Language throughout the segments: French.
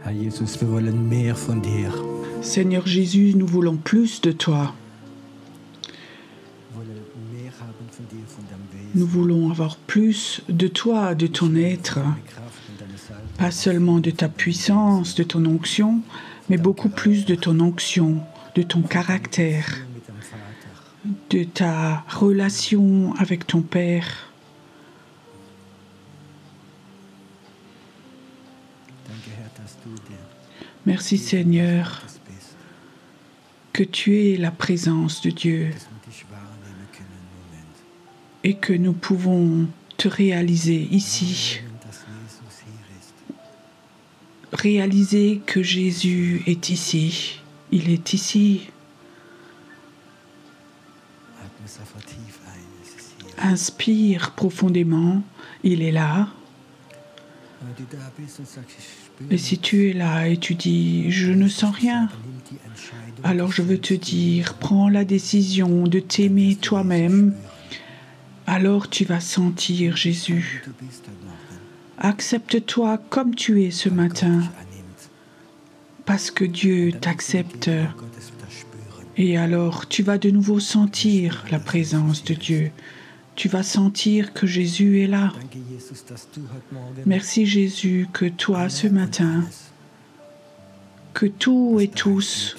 Herr Jesus, wir wollen mehr von dir. Seigneur Jésus, nous voulons plus de toi. Nous voulons avoir plus de toi, de ton être, pas seulement de ta puissance, de ton onction, mais beaucoup plus de ton onction, de ton caractère, de ta relation avec ton Père. Merci Seigneur, que tu es la présence de Dieu et que nous pouvons te réaliser ici. Réaliser que Jésus est ici. Il est ici. Inspire profondément. Il est là. Et si tu es là et tu dis « Je ne sens rien », alors je veux te dire « Prends la décision de t'aimer toi-même ». Alors tu vas sentir Jésus. Accepte-toi comme tu es ce matin, parce que Dieu t'accepte. Et alors tu vas de nouveau sentir la présence de Dieu. Tu vas sentir que Jésus est là. Merci Jésus que toi ce matin, que tout et tous,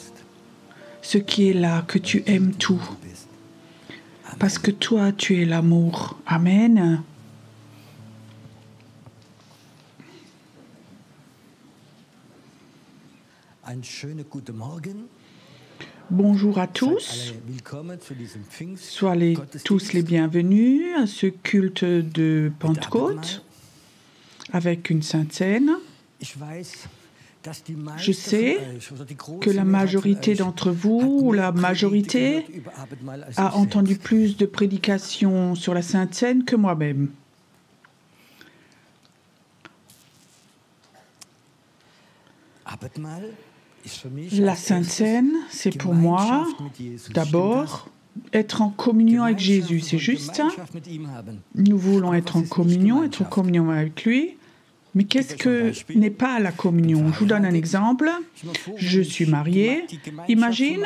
ce qui est là, que tu aimes tout. Parce que toi, tu es l'amour. Amen. Bonjour à tous. Soyez tous les bienvenus à ce culte de Pentecôte avec une Sainte Seine. Je sais que la majorité d'entre vous, ou la majorité, a entendu plus de prédications sur la Sainte Seine que moi-même. La Sainte Seine, c'est pour moi, d'abord, être en communion avec Jésus. C'est juste, nous voulons être en communion avec lui. Mais qu'est-ce que n'est pas la communion? Je vous donne un exemple. Je suis mariée. Imagine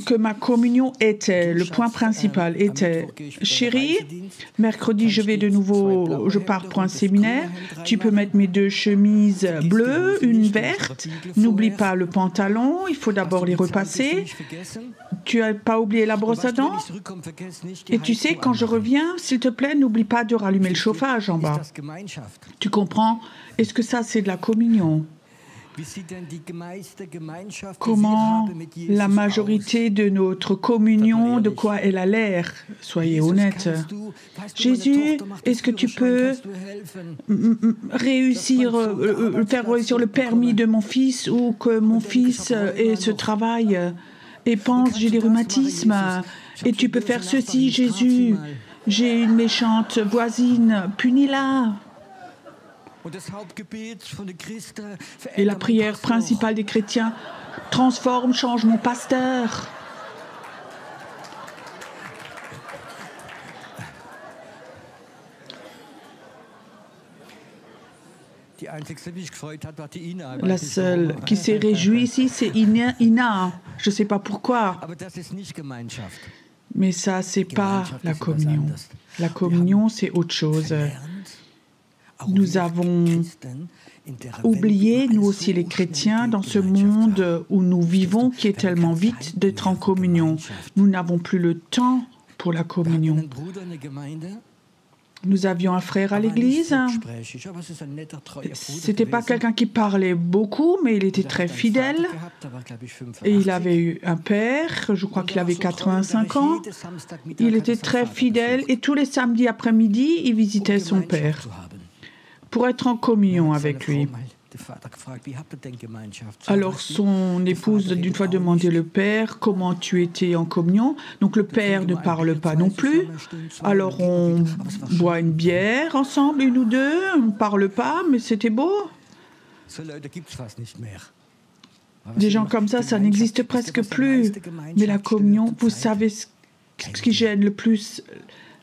que ma communion était, le point principal était, chérie, mercredi je pars pour un séminaire. Tu peux mettre mes 2 chemises bleues, une verte. N'oublie pas le pantalon, il faut d'abord les repasser. Tu n'as pas oublié la brosse à dents? Et tu sais, quand je reviens, s'il te plaît, n'oublie pas de rallumer le chauffage en bas. Tu comprends? Est-ce que ça, c'est de la communion? Comment la majorité de notre communion, de quoi elle a l'air? Soyez honnêtes. Jésus, est-ce que tu peux faire réussir le permis de mon fils, ou que mon fils ait ce travail et pense j'ai des rhumatismes, et tu peux faire ceci, Jésus? J'ai une méchante voisine, punis-la. Et la prière principale des chrétiens, change mon pasteur. La seule qui s'est réjouie ici, c'est Ina. Je ne sais pas pourquoi. Mais ça, c'est pas la communion. La communion, c'est autre chose. Nous avons oublié, nous aussi les chrétiens, dans ce monde où nous vivons, qui est tellement vite, d'être en communion. Nous n'avons plus le temps pour la communion. Nous avions un frère à l'église. C'était pas quelqu'un qui parlait beaucoup, mais il était très fidèle. Et il avait eu un père, je crois qu'il avait 85 ans. Il était très fidèle et tous les samedis après-midi, il visitait son père pour être en communion avec lui. Alors son épouse d'une fois demandé le père comment tu étais en communion. Donc le père ne parle pas non plus. Alors on boit une bière ensemble, une ou deux. On ne parle pas, mais c'était beau. Des gens comme ça n'existe presque plus. Mais la communion, vous savez ce qui gêne le plus?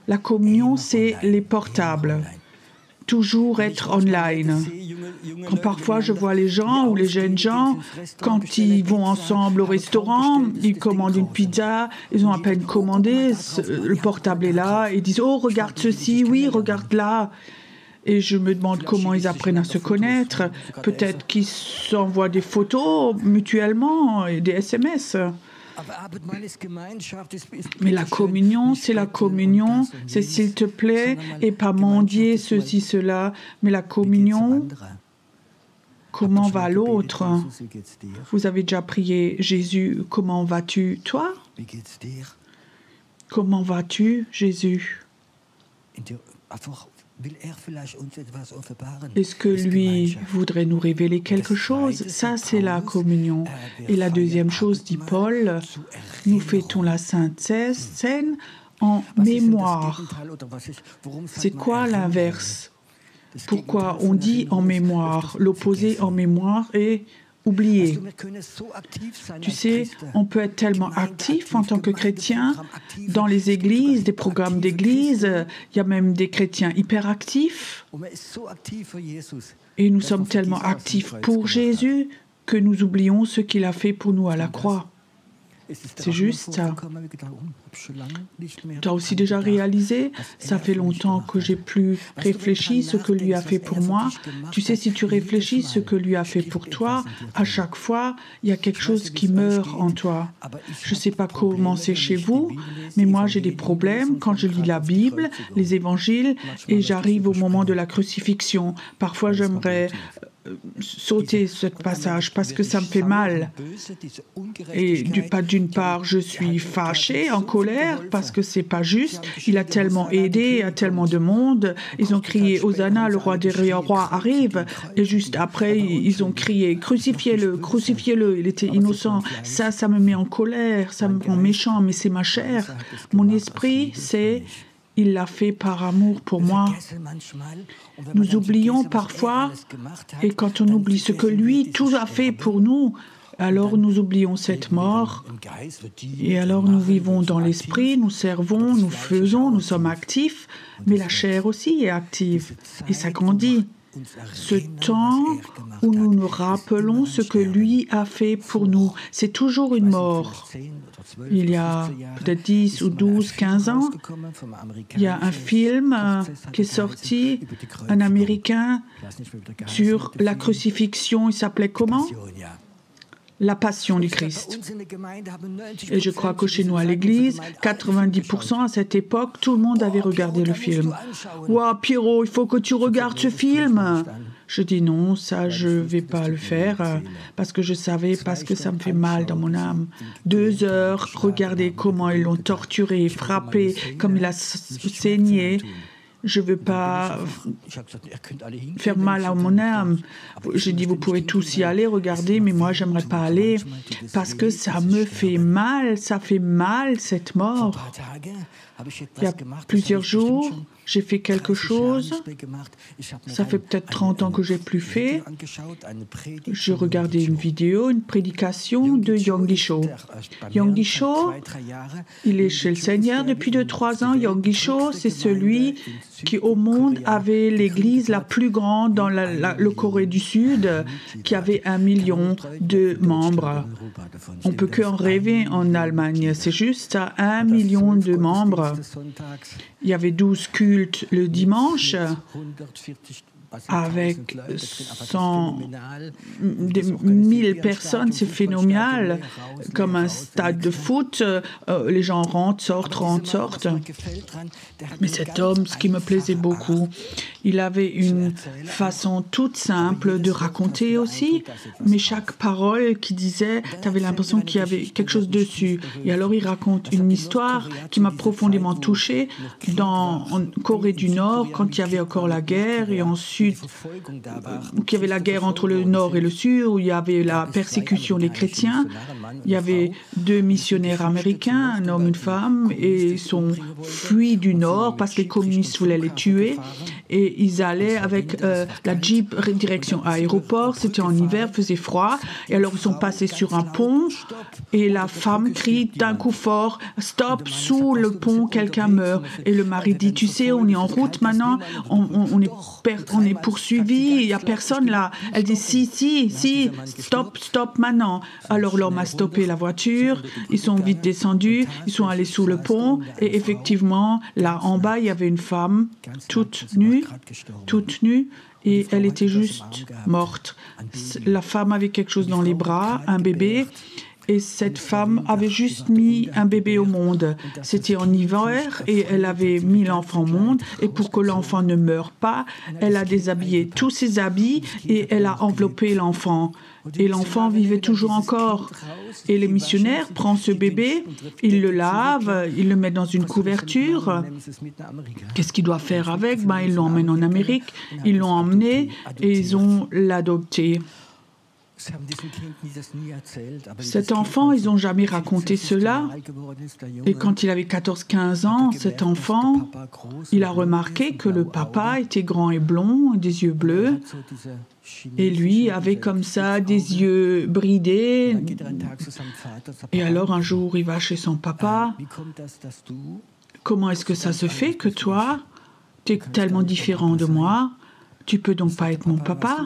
La communion, c'est les portables. Toujours être online. Quand parfois je vois les gens ou les jeunes gens, quand ils vont ensemble au restaurant, ils commandent une pizza, ils ont à peine commandé, le portable est là, ils disent « Oh, regarde ceci, oui, regarde là ». Et je me demande comment ils apprennent à se connaître. Peut-être qu'ils s'envoient des photos mutuellement et des SMS. Mais la communion, c'est la communion, c'est s'il te plaît, et pas mendier ceci, cela. Mais la communion, comment va l'autre? Vous avez déjà prié, Jésus, comment vas-tu, toi? Comment vas-tu, Jésus? Est-ce que lui voudrait nous révéler quelque chose? Ça, c'est la communion. Et la deuxième chose, dit Paul, nous fêtons la Sainte Seine en mémoire. C'est quoi l'inverse? Pourquoi on dit en mémoire? L'opposé en mémoire est oublié. Tu sais, on peut être tellement actif en tant que chrétien dans les églises, des programmes d'église. Il y a même des chrétiens hyperactifs. Et nous sommes tellement actifs pour Jésus que nous oublions ce qu'il a fait pour nous à la croix. C'est juste ça. Tu as aussi déjà réalisé, ça fait longtemps que j'ai plus réfléchi ce que lui a fait pour moi. Tu sais, si tu réfléchis ce que lui a fait pour toi, à chaque fois, il y a quelque chose qui meurt en toi. Je ne sais pas comment c'est chez vous, mais moi j'ai des problèmes quand je lis la Bible, les évangiles, et j'arrive au moment de la crucifixion. Parfois, j'aimerais sauter ce passage parce que ça me fait mal. Et d'une part, je suis fâchée, en colère, parce que c'est pas juste. Il a tellement aidé à tellement de monde. Ils ont crié « Hosanna, le roi des rois arrive ». Et juste après, ils ont crié « Crucifiez-le, crucifiez-le ». Il était innocent. Ça me met en colère, ça me rend méchant, mais c'est ma chair. Mon esprit, c'est... Il l'a fait par amour pour moi. Nous oublions parfois, et quand on oublie ce que lui, tout a fait pour nous, alors nous oublions cette mort, et alors nous vivons dans l'esprit, nous servons, nous faisons, nous sommes actifs, mais la chair aussi est active, et ça grandit. Ce temps où nous nous rappelons ce que lui a fait pour nous, c'est toujours une mort. Il y a peut-être 10 ou 12, 15 ans, il y a un film qui est sorti, un Américain, sur la crucifixion. Il s'appelait comment? La Passion du Christ. Et je crois que chez nous à l'église, 90% à cette époque, tout le monde avait regardé le film. « Ouah, Pierrot, il faut que tu regardes ce film !» Je dis non, ça je ne vais pas le faire parce que je savais, parce que ça me fait mal dans mon âme. 2 heures, regardez comment ils l'ont torturé, frappé, comme il a saigné. Je ne veux pas faire mal à mon âme. J'ai dit, vous pouvez tous y aller, regarder, mais moi, je n'aimerais pas aller parce que ça me fait mal, ça fait mal, cette mort. Il y a plusieurs jours, j'ai fait quelque chose. Ça fait peut-être 30 ans que je n'ai plus fait. J'ai regardé une vidéo, une prédication de Yonggi Cho. Yonggi Cho, il est chez le Seigneur depuis 2-3 ans. Yonggi Cho, c'est celui qui au monde avait l'église la plus grande dans le Corée du Sud, qui avait 1 million de membres. On ne peut qu'en rêver en Allemagne. C'est juste à 1 million de membres. Il y avait 12 cultes le dimanche avec 1000 personnes, c'est phénoménal, comme un stade de foot, les gens rentrent, sortent. Mais cet homme, ce qui me plaisait beaucoup, il avait une façon toute simple de raconter aussi, mais chaque parole qu'il disait, tu avais l'impression qu'il y avait quelque chose dessus. Et alors il raconte une histoire qui m'a profondément touchée en Corée du Nord, quand il y avait encore la guerre, et ensuite Sud, qu'il y avait la guerre entre le Nord et le Sud, où il y avait la persécution des chrétiens. Il y avait 2 missionnaires américains, un homme, une femme, et ils sont fuis du Nord parce que les communistes voulaient les tuer. Et ils allaient avec la Jeep direction aéroport. C'était en hiver, faisait froid. Et alors ils sont passés sur un pont et la femme crie d'un coup fort « Stop, sous le pont, quelqu'un meurt ». Et le mari dit « Tu sais, on est en route maintenant, on est poursuivi, il n'y a personne là ». Elle dit « Si, stop maintenant ». Alors l'homme a stoppé la voiture, ils sont vite descendus, ils sont allés sous le pont et effectivement, là en bas, il y avait une femme toute nue, et elle était juste morte. La femme avait quelque chose dans les bras, un bébé, et cette femme avait juste mis un bébé au monde. C'était en hiver et elle avait mis l'enfant au monde. Et pour que l'enfant ne meure pas, elle a déshabillé tous ses habits et elle a enveloppé l'enfant. Et l'enfant vivait toujours encore. Et les missionnaires prennent ce bébé, ils le lavent, ils le mettent dans une couverture. Qu'est-ce qu'ils doivent faire avec? Ils l'emmènent en Amérique, ils l'ont emmené et ils ont l'adopté. Cet enfant, ils n'ont jamais raconté cela. Et quand il avait 14-15 ans, cet enfant, il a remarqué que le papa était grand et blond, des yeux bleus. Et lui avait comme ça des yeux bridés. Et alors un jour, il va chez son papa. Comment est-ce que ça se fait que toi, tu es tellement différent de moi? Tu peux donc pas être mon papa?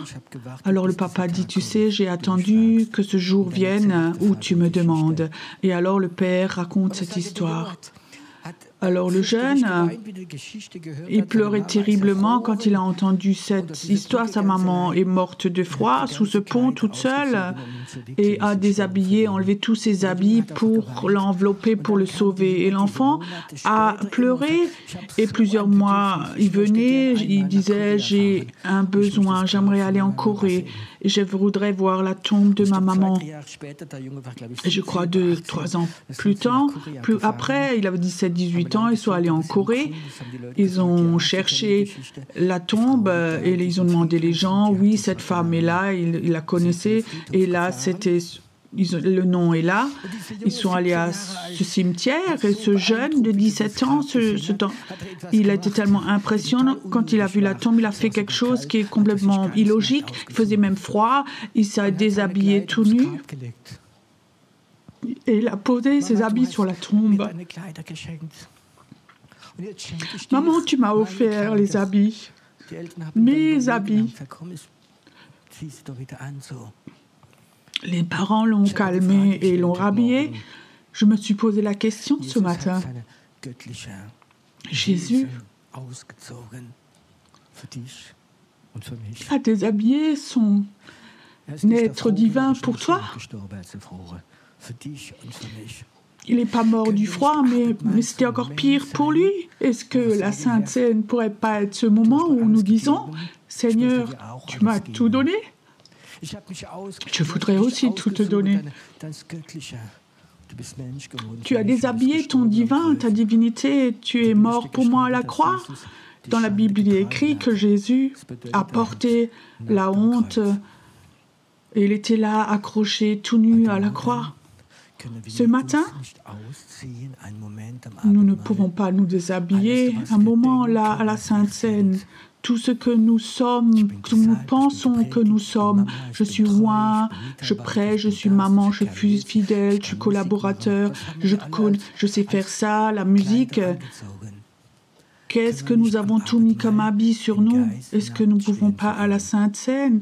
Alors le papa dit, tu sais, j'ai attendu que ce jour vienne où tu me demandes. Et alors le père raconte cette histoire. Alors le jeune, il pleurait terriblement quand il a entendu cette histoire. Sa maman est morte de froid sous ce pont toute seule et a déshabillé, enlevé tous ses habits pour l'envelopper, pour le sauver. Et l'enfant a pleuré et plusieurs mois, il venait, il disait, j'ai un besoin, j'aimerais aller en Corée. Et je voudrais voir la tombe de ma maman. Et je crois 2-3 ans plus après, il avait 17-18 ans, ils sont allés en Corée. Ils ont cherché la tombe et ils ont demandé les gens, oui, cette femme est là, ils la connaissaient. Et là, le nom est là. Ils sont allés à ce cimetière et ce jeune de 17 ans, il a été tellement impressionnant. Quand il a vu la tombe, il a fait quelque chose qui est complètement illogique. Il faisait même froid. Il s'est déshabillé tout nu. Et il a posé ses habits sur la tombe. Maman, tu m'as offert les habits. Mes habits. Les parents l'ont calmé et l'ont rhabillé. Je me suis posé la question ce matin. Jésus a déshabillé son être divin pour toi. Il n'est pas mort du froid, mais c'était encore pire pour lui. Est-ce que la Sainte Seine ne pourrait pas être ce moment où nous disons « Seigneur, tu m'as tout donné ?» Je voudrais aussi tout te donner. Tu as déshabillé ton divin, ta divinité, tu es mort pour moi à la croix. Dans la Bible, il est écrit que Jésus a porté la honte et il était là, accroché, tout nu à la croix. Ce matin, nous ne pouvons pas nous déshabiller. Un moment là, à la Sainte Seine, tout ce que nous sommes, que nous pensons que nous sommes. Je suis roi, je prêche, je suis maman, je suis fidèle, je suis collaborateur, je sais faire ça, la musique. Qu'est-ce que nous avons tout mis comme habit sur nous? Est-ce que nous ne pouvons pas à la Sainte Seine,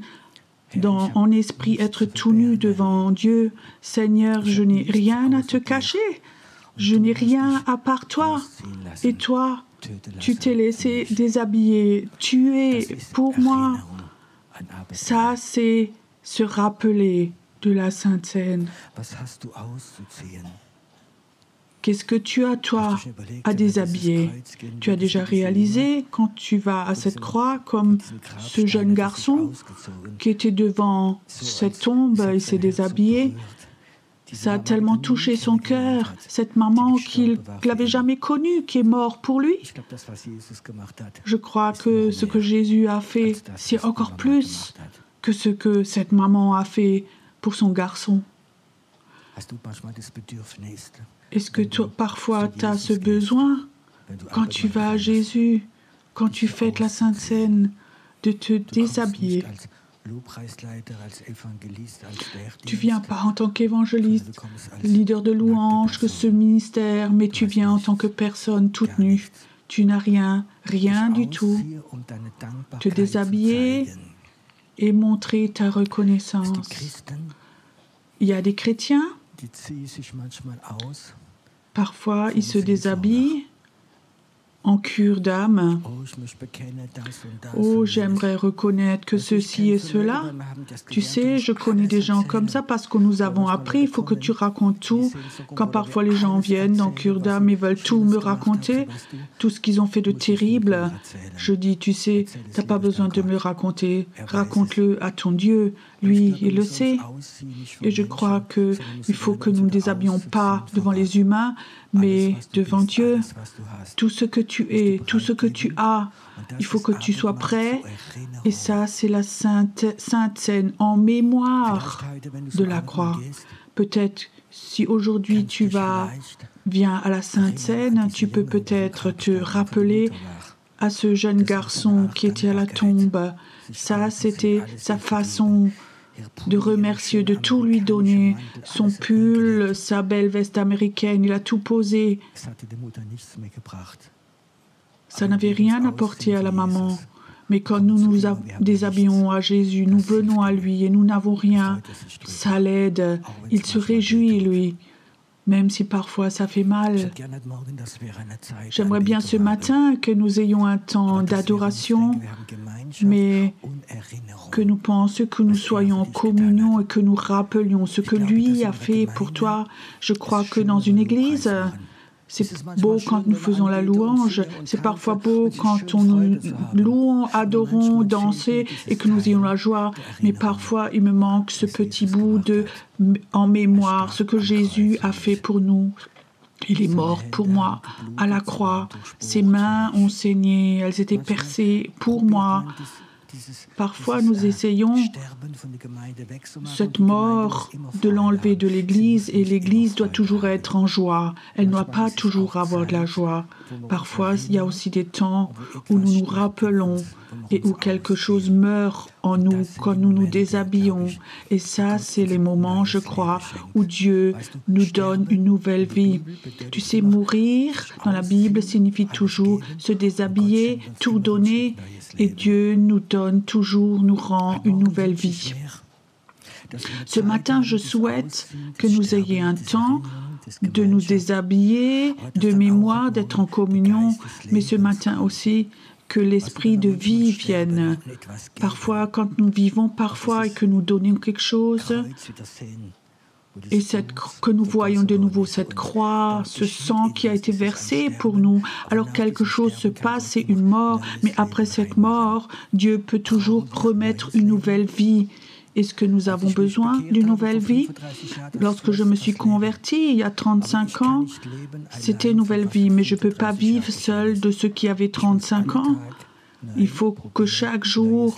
en esprit, être tout nu devant Dieu? Seigneur, je n'ai rien à te cacher. Je n'ai rien à part toi. Et toi, tu t'es laissé déshabiller. Tu es pour moi. Ça, c'est se rappeler de la Sainte Seine. Qu'est-ce que tu as, toi, à déshabiller? Tu as déjà réalisé, quand tu vas à cette croix, comme ce jeune garçon qui était devant cette tombe, il s'est déshabillé. Ça a tellement touché son cœur, cette maman qu'il n'avait jamais connue, qui est morte pour lui. Je crois que ce que Jésus a fait, c'est encore plus que ce que cette maman a fait pour son garçon. Est-ce que parfois tu as ce besoin, quand tu vas à Jésus, quand tu fêtes la Sainte Seine, de te déshabiller? Tu viens pas en tant qu'évangéliste, leader de louange, que ce ministère, mais tu viens en tant que personne toute nue. Tu n'as rien, rien du tout. Te déshabiller et montrer ta reconnaissance. Il y a des chrétiens, parfois ils se déshabillent en cure d'âme. Oh, j'aimerais reconnaître que ceci et cela. Tu sais, je connais des gens comme ça parce que nous avons appris, il faut que tu racontes tout. Quand parfois les gens viennent dans cure d'âme, ils veulent tout me raconter, tout ce qu'ils ont fait de terrible. Je dis, tu sais, tu n'as pas besoin de me raconter, raconte-le à ton Dieu. Lui, il le sait. Et je crois qu'il faut que nous ne déshabillions pas devant les humains, mais devant Dieu. Tout ce que tu es, tout ce que tu as, il faut que tu sois prêt. Et ça, c'est la Sainte Seine en mémoire de la croix. Peut-être, si aujourd'hui tu viens à la Sainte Seine, tu peux peut-être te rappeler à ce jeune garçon qui était à la tombe. Ça, c'était sa façon de remercier, de tout lui donner, son pull, sa belle veste américaine, il a tout posé. Ça n'avait rien apporté à la maman. Mais quand nous nous déshabillons à Jésus, nous venons à lui et nous n'avons rien, ça l'aide. Il se réjouit, lui, même si parfois ça fait mal. J'aimerais bien ce matin que nous ayons un temps d'adoration, mais que nous pensions, que nous soyons en communion et que nous rappelions ce que lui a fait pour toi. Je crois que dans une église, c'est beau quand nous faisons la louange, c'est parfois beau quand on nous louons, adorons, dansons et que nous ayons la joie. Mais parfois, il me manque ce petit bout en mémoire, ce que Jésus a fait pour nous. Il est mort pour moi à la croix. Ses mains ont saigné, elles étaient percées pour moi. Parfois, nous essayons cette mort de l'enlever de l'Église et l'Église doit toujours être en joie. Elle ne doit pas toujours avoir de la joie. Parfois, il y a aussi des temps où nous nous rappelons et où quelque chose meurt en nous quand nous nous déshabillons. Et ça, c'est les moments, je crois, où Dieu nous donne une nouvelle vie. Tu sais, mourir dans la Bible signifie toujours se déshabiller, tout donner. Et Dieu nous donne toujours, nous rend une nouvelle vie. Ce matin, je souhaite que nous ayons un temps de nous déshabiller, de mémoire, d'être en communion, mais ce matin aussi, que l'esprit de vie vienne. Parfois, quand nous vivons parfois et que nous donnons quelque chose, et que nous voyons de nouveau cette croix, ce sang qui a été versé pour nous, alors quelque chose se passe, c'est une mort, mais après cette mort, Dieu peut toujours remettre une nouvelle vie. Est-ce que nous avons besoin d'une nouvelle vie? Lorsque je me suis convertie il y a 35 ans, c'était une nouvelle vie, mais je ne peux pas vivre seule de ceux qui avaient 35 ans. Il faut que chaque jour,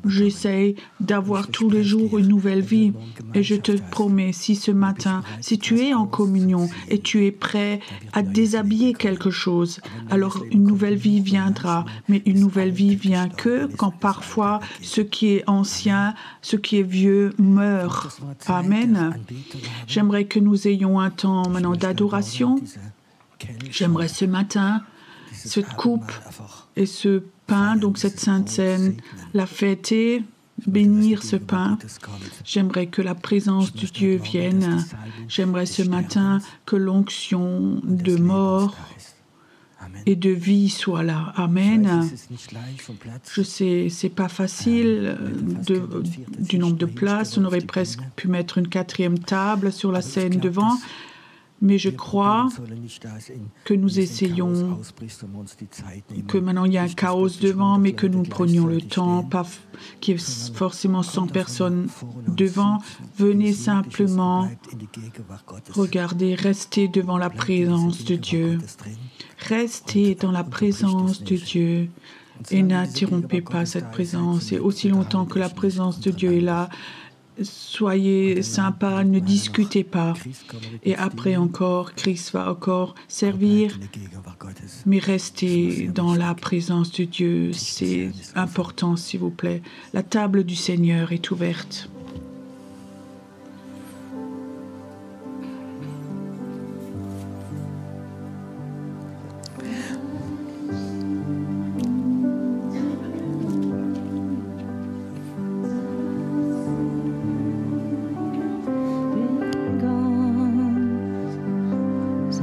j'essaye d'avoir tous les jours une nouvelle vie. Et je te promets, si ce matin, si tu es en communion et tu es prêt à déshabiller quelque chose, alors une nouvelle vie viendra. Mais une nouvelle vie vient que quand parfois ce qui est ancien, ce qui est vieux meurt. Amen. J'aimerais que nous ayons un temps maintenant d'adoration. J'aimerais ce matin, cette coupe et ce pain, donc cette Sainte Seine, la fêter, bénir ce pain. J'aimerais que la présence de Dieu vienne. J'aimerais ce matin que l'onction de mort et de vie soit là. Amen. Je sais, c'est pas facile du nombre de places. On aurait presque pu mettre une 4e table sur la scène devant. Mais je crois que nous essayons, que maintenant il y a un chaos devant, mais que nous prenions le temps, pas qu'il y ait forcément 100 personnes devant. Venez simplement regarder, restez devant la présence de Dieu. Restez dans la présence de Dieu et n'interrompez pas cette présence. Et aussi longtemps que la présence de Dieu est là, soyez sympa, ne discutez pas. Et après encore, Christ va encore servir, mais restez dans la présence de Dieu. C'est important, s'il vous plaît. La table du Seigneur est ouverte.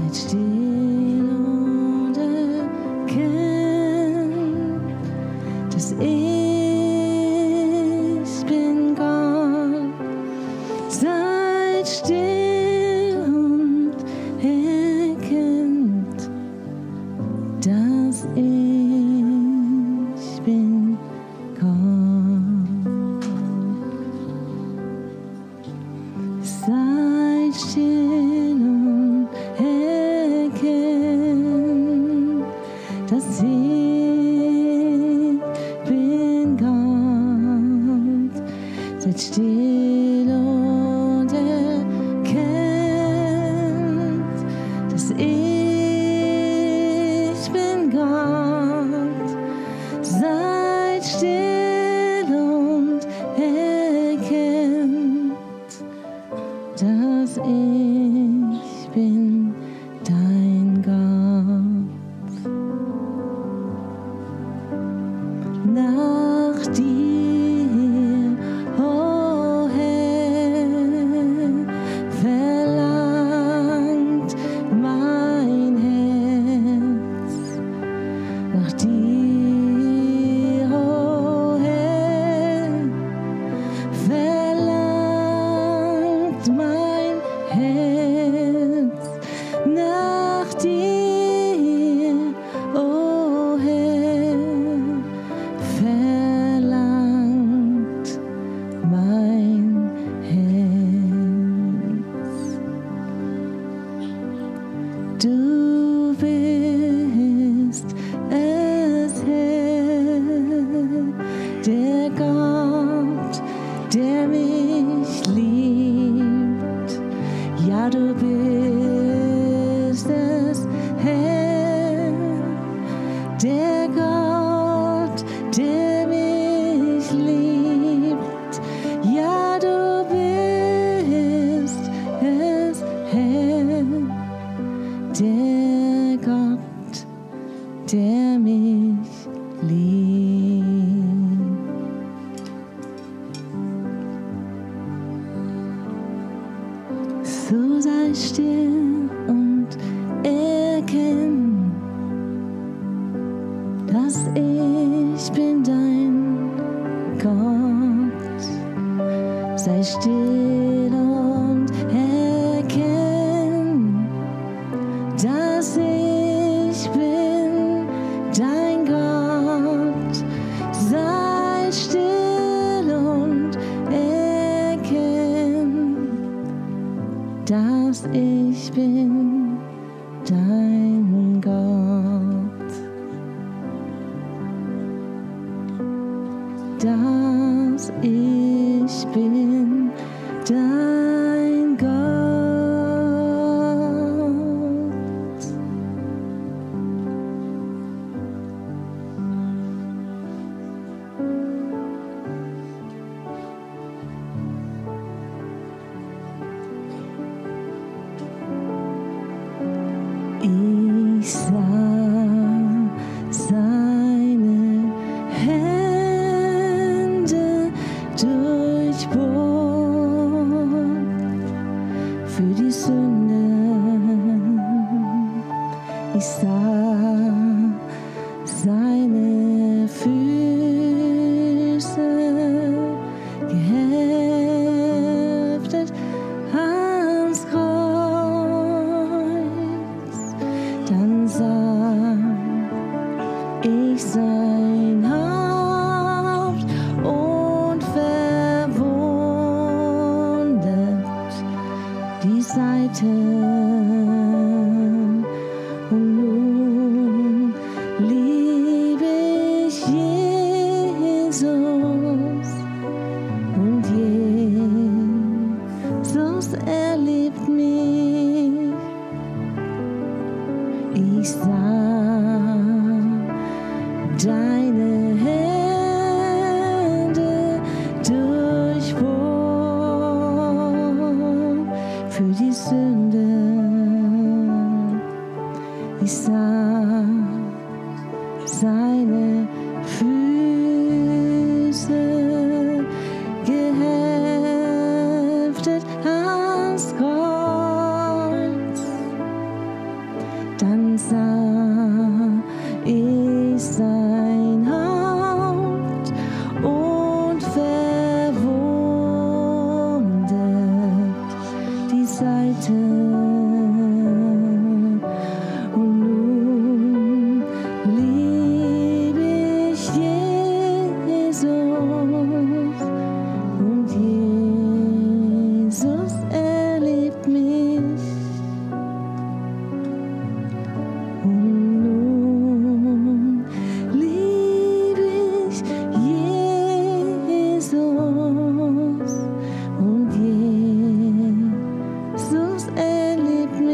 Geheftet ans Kreuz. Zeiten. Und nun liebe ich Jesus und Jesus, er liebt mich. Ich sah deine Hände durchbohren für die Sünde. Ich sah seine Füße geheftet ans Kreuz. Dann sah ich sein Haupt und verwundet die Seite. Und nun liebe ich Jesus und Jesus, er liebt mich. Und nun liebe ich Jesus und Jesus, er liebt mich.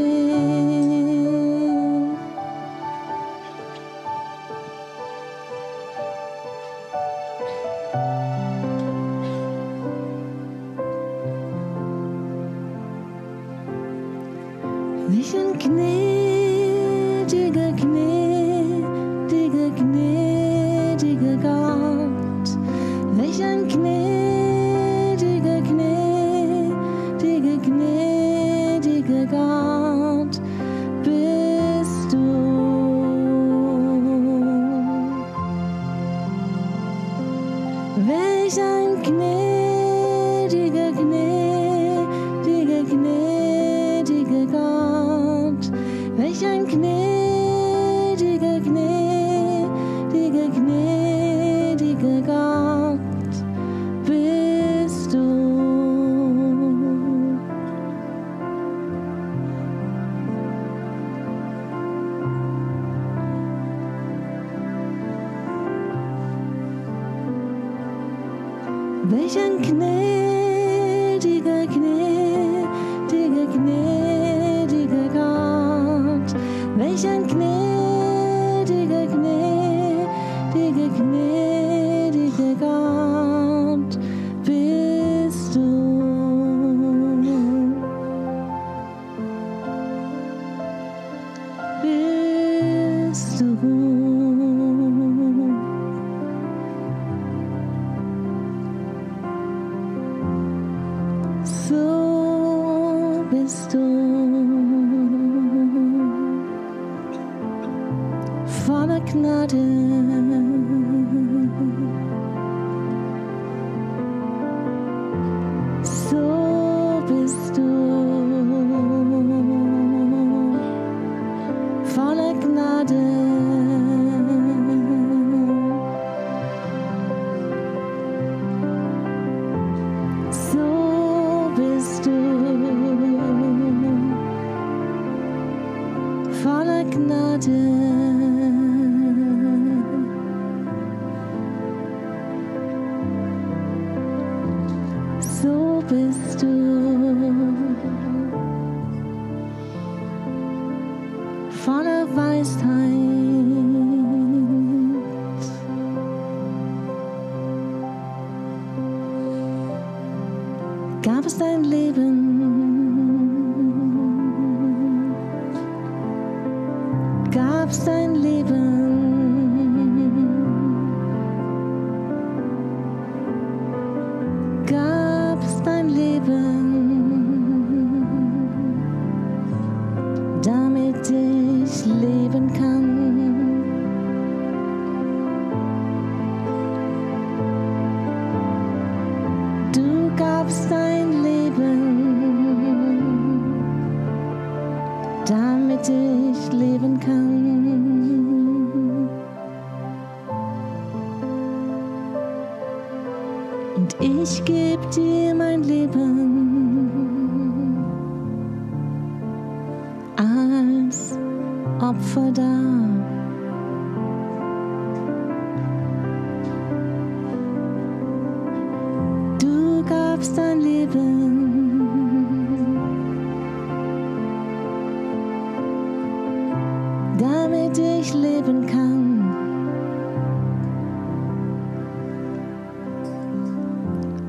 Welch ein gnädiger, gnädiger, gnädiger Gott. Welch ein gnädiger, gnädiger, gnädiger Gott bist du. Welch ein gnädiger, gnädiger, gnädiger Gott. Welch ein gnädiger, gnädiger, gnädiger Gott bist du. Welch ein gnädiger, gnädiger, gnädiger Gott. Welch ein gnädiger, gnädiger, gnädiger Gott bist du. Bist du. So bist du voller Gnade. So bist du voller Gnade. So bist du voller Gnade. So bist du voller Weisheit. Gab es dein Leben? Gab's dein Leben? Gab's dein Leben, damit ich leben kann? Du gabst dein Leben, damit ich leben kann. Und ich geb dir mein Leben, Opfer dar. Du gabst dein Leben, damit ich leben kann.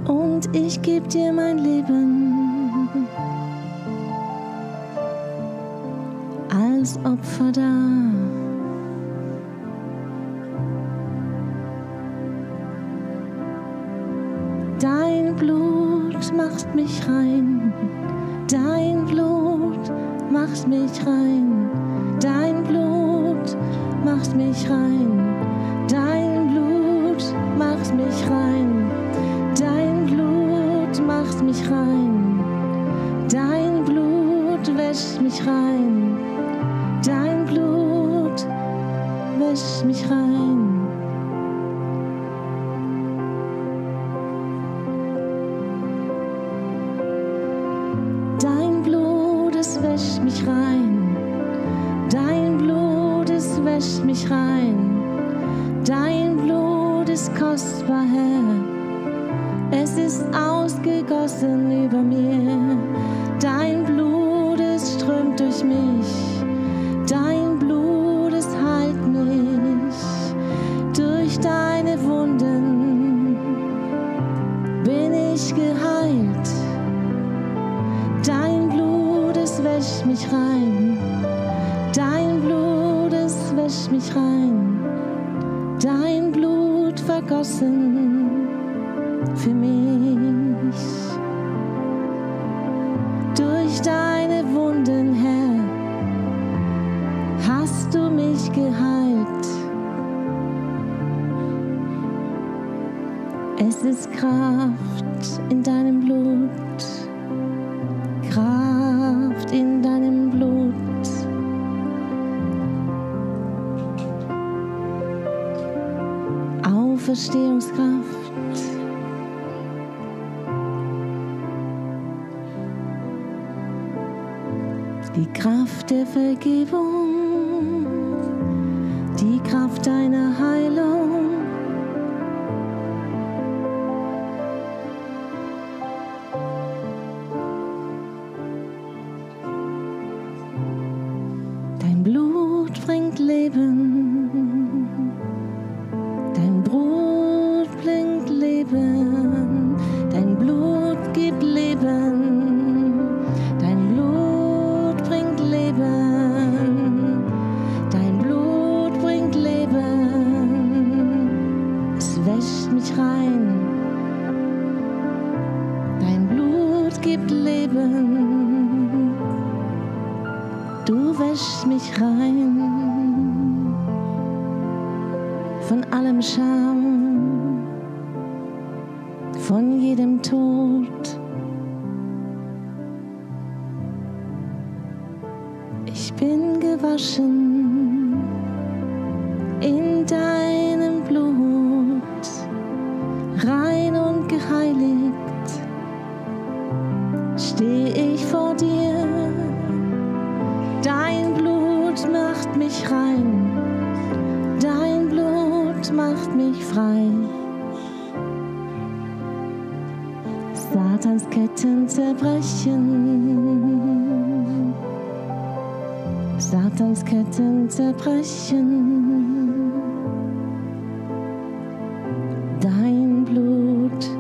Und ich geb dir mein Leben als Opfer dar. Dein Blut macht mich rein, dein Blut macht mich rein, dein Blut macht mich rein, dein Blut macht mich rein, dein Blut macht mich rein, dein Blut wäscht mich rein, dein Blut wäscht mich rein. Dein Blut, es wäscht mich rein, dein Blut, es wäscht mich rein, dein Blut ist kostbar, Herr, es ist ausgegossen über mir, dein Blut, es strömt durch mich, dein Blut, es heilt mich, durch deine Wunden bin ich geheilt. Dein Blut, es wäscht mich rein, dein Blut, es wäscht mich rein, dein Blut vergossen für mich. Durch deine Wunden, Herr, hast du mich geheilt. Es ist Kraft in deinem Blut, Kraft in deinem Blut. Auferstehungskraft. Die Kraft der Vergebung, die Kraft deiner Heilung. Dein Blut bringt Leben, dein Blut bringt Leben, dein Blut gibt Leben, dein Blut bringt Leben, dein Blut bringt Leben, es wäscht mich rein, dein Blut gibt Leben, du wäschst mich rein von allem Scham, von jedem Tod. Ich bin gewaschen in deinem Blut, rein und geheiligt steh ich vor dir. Dein Blut macht mich rein, dein Blut macht mich frei. Satans Ketten zerbrechen, Satans Ketten zerbrechen. Dein Blut,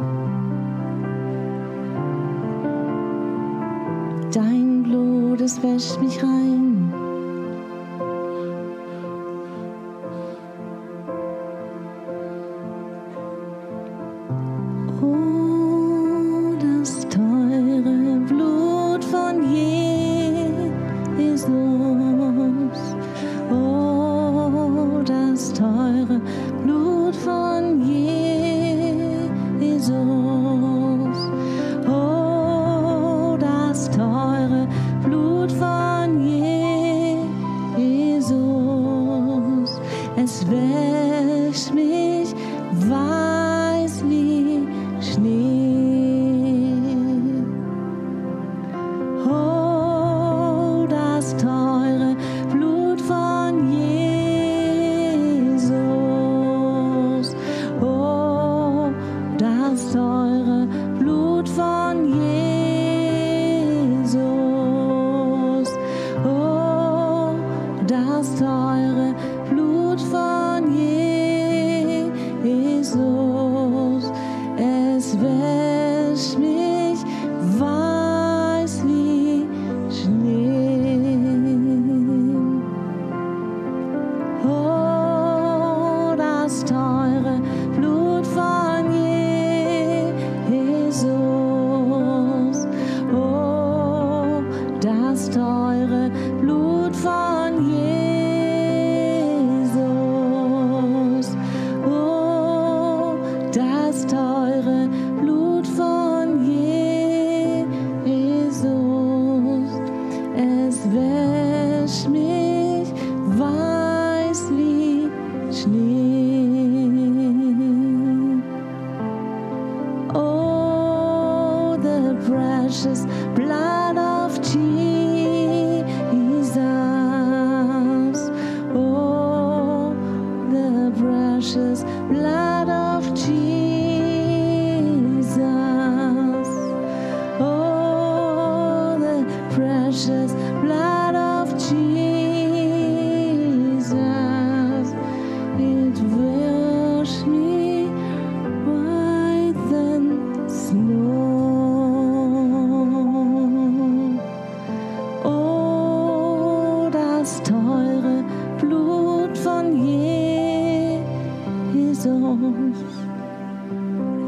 dein Blut, es wäscht mich rein. Oh, das teure Blut von Jesus. Oh, das teure Blut von Jesus. Oh, das teure Blut von Jesus.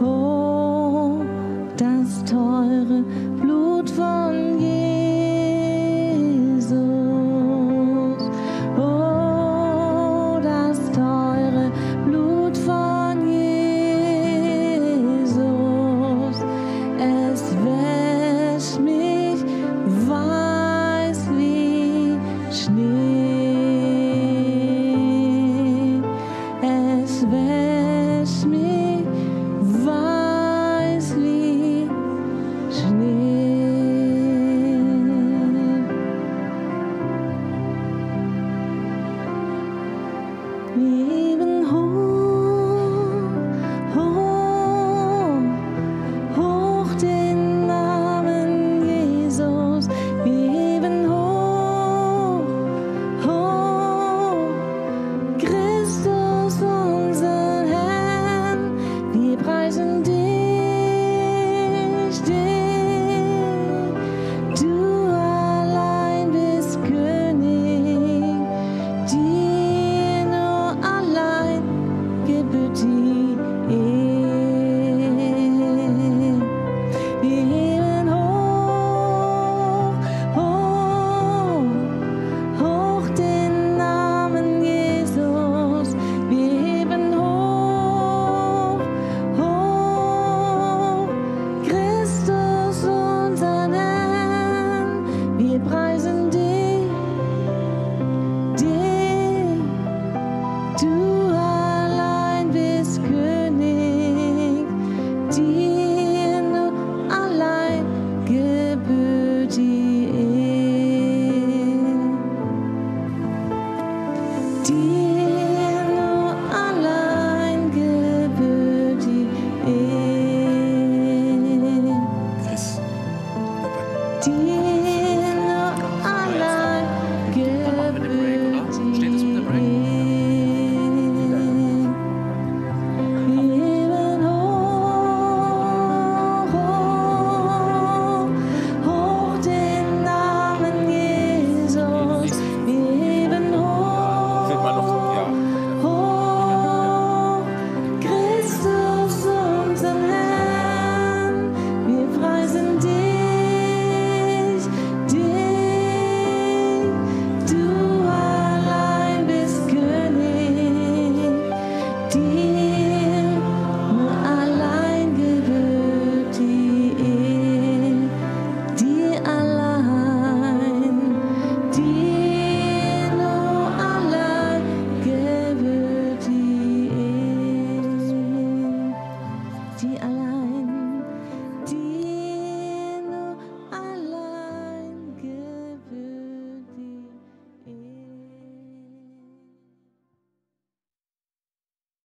Oh, das teure Blut von Jesus. Oh, das teure Blut von Jesus. Es wäscht mich weiß wie Schnee. Es wäscht mich weiß wie Schnee. Wir heben hoch, hoch, hoch den Namen Jesus. Wir heben hoch, hoch, Christus unseren Herrn. Wir preisen dich, du allein bist König, dir nur allein gebührt die Ehre. Wir heben hoch, hoch, hoch den Namen Jesus. Wir heben hoch, hoch, Christus unseren Herrn. Wir preisen dich, du allein bist König, dir nur allein gebührt die Ehre. Dir nur allein gebührt die Ehre. Yes. Dir